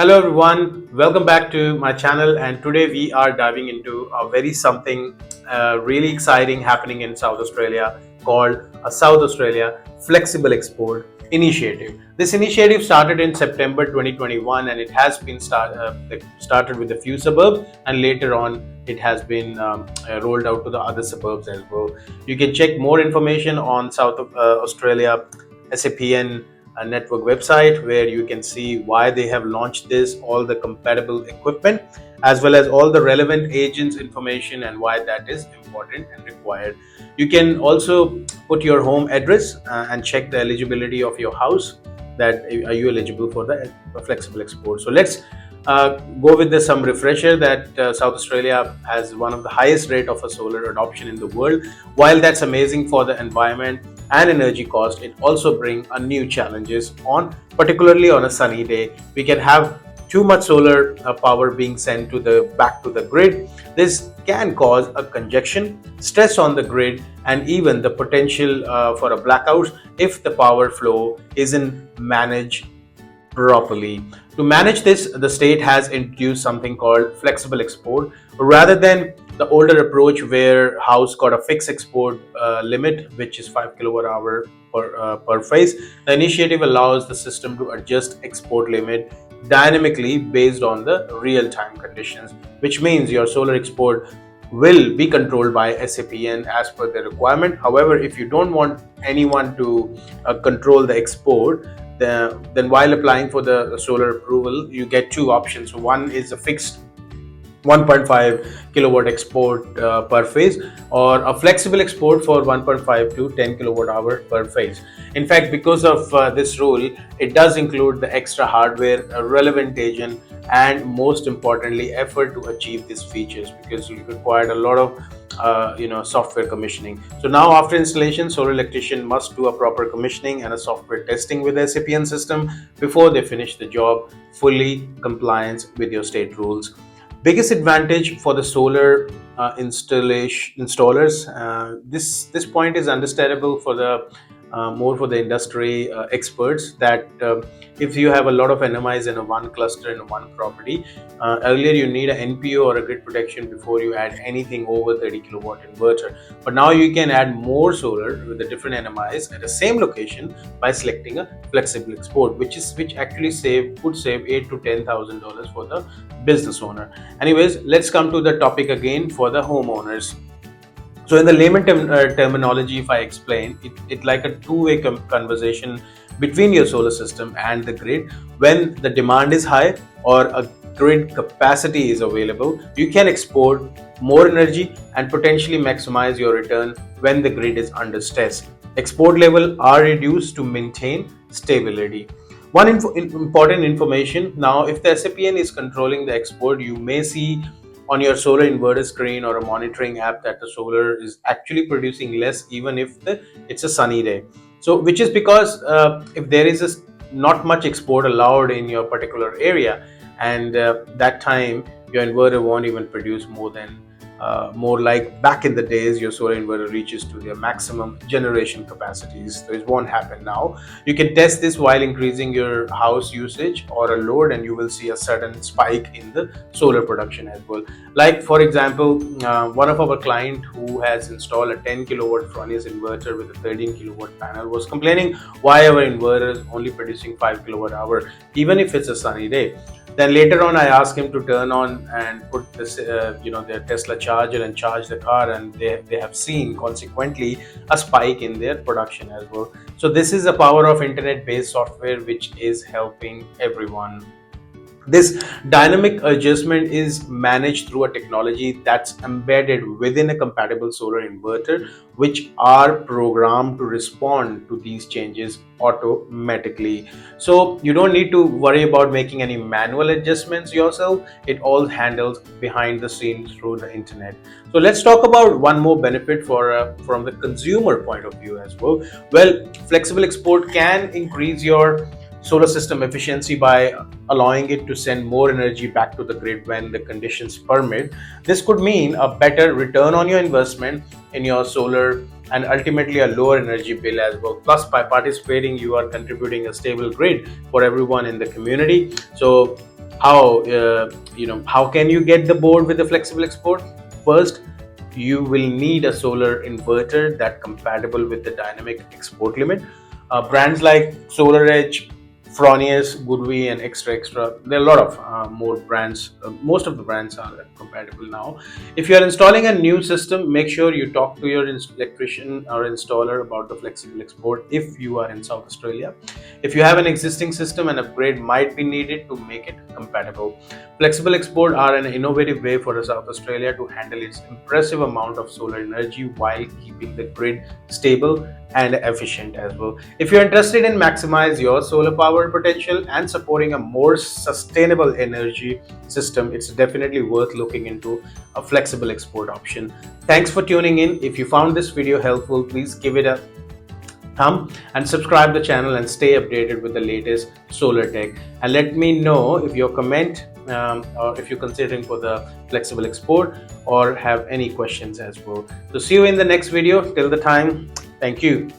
Hello everyone, welcome back to my channel, and today we are diving into a very something really exciting happening in South Australia called a South Australia Flexible Export Initiative. This initiative started in September 2021 and it has been started with a few suburbs, and later on it has been rolled out to the other suburbs as well. You can check more information on South Australia SAPN network website, where you can see why they have launched this, all the compatible equipment, as well as all the relevant agents information and why that is important and required. You can also put your home address and check the eligibility of your house, that are you eligible for the flexible export. So let's go with some refresher that South Australia has one of the highest rate of a solar adoption in the world. While that's amazing for the environment and energy cost, it also brings a new challenges on, particularly on a sunny day. We can have too much solar power being sent to the back to the grid. This can cause a congestion, stress on the grid, and even the potential for a blackout if the power flow isn't managed properly. To manage this, the state has introduced something called flexible export. Rather than the older approach where house got a fixed export limit, which is 5 kilowatt hour per phase, the initiative allows the system to adjust export limit dynamically based on the real-time conditions, which means your solar export will be controlled by SAPN as per the requirement. However, if you don't want anyone to control the export, then while applying for the solar approval, you get two options. One is a fixed 1.5 kilowatt export per phase, or a flexible export for 1.5 to 10 kilowatt hour per phase. In fact, because of this rule, it does include the extra hardware, relevant agent, and most importantly effort to achieve these features, because you required a lot of software commissioning. So now after installation, solar electrician must do a proper commissioning and a software testing with the SAPN system before they finish the job, fully compliance with your state rules. Biggest advantage for the solar installers. This point is understandable for the more for the industry experts, that if you have a lot of NMIs in a one cluster in a one property, earlier you need an NPO or a grid protection before you add anything over 30 kilowatt inverter. But now you can add more solar with the different NMIs at the same location by selecting a flexible export, which actually could save $8,000 to $10,000 for the business owner. Anyways, let's come to the topic again for the homeowners. So in the layman terminology, if I explain it like a two-way conversation between your solar system and the grid. When the demand is high or a grid capacity is available, you can export more energy and potentially maximize your return when the grid is under stress. Export levels are reduced to maintain stability. One important information now: if the SAPN is controlling the export, you may see on your solar inverter screen or a monitoring app that the solar is actually producing less, even if it's a sunny day. So which is because if there is not much export allowed in your particular area, and that time your inverter won't even produce more like back in the days your solar inverter reaches to their maximum generation capacities. So it won't happen now. You can test this while increasing your house usage or a load, and you will see a sudden spike in the solar production as well. Like for example, one of our client who has installed a 10 kilowatt Fronius inverter with a 13 kilowatt panel was complaining why our inverter is only producing 5 kilowatt hour even if it's a sunny day. Then later on, I asked him to turn on and put this, their Tesla charger and charge the car, and they have seen consequently a spike in their production as well. So this is the power of internet-based software, which is helping everyone. This dynamic adjustment is managed through a technology that's embedded within a compatible solar inverter, which are programmed to respond to these changes automatically. So you don't need to worry about making any manual adjustments yourself. It all handles behind the scenes through the internet. So let's talk about one more benefit from the consumer point of view as well. Well, flexible export can increase your solar system efficiency by allowing it to send more energy back to the grid when the conditions permit. This could mean a better return on your investment in your solar and ultimately a lower energy bill as well. Plus, by participating, you are contributing a stable grid for everyone in the community. So How how can you get the board with the flexible export? First, you will need a solar inverter that compatible with the dynamic export limit. Brands like Solar Edge, Fronius, Goodwe, and Extra. There are a lot of more brands. Most of the brands are compatible now. If you are installing a new system, make sure you talk to your electrician or installer about the flexible export if you are in South Australia. If you have an existing system, an upgrade might be needed to make it compatible. Flexible export are an innovative way for South Australia to handle its impressive amount of solar energy while keeping the grid stable and efficient as well. If you're interested in maximize your solar power potential and supporting a more sustainable energy system, it's definitely worth looking into a flexible export option. Thanks for tuning in. If you found this video helpful, please give it a thumb and subscribe the channel and stay updated with the latest solar tech. And let me know if your comment or if you're considering for the flexible export or have any questions as well. So see you in the next video. Till the time, thank you.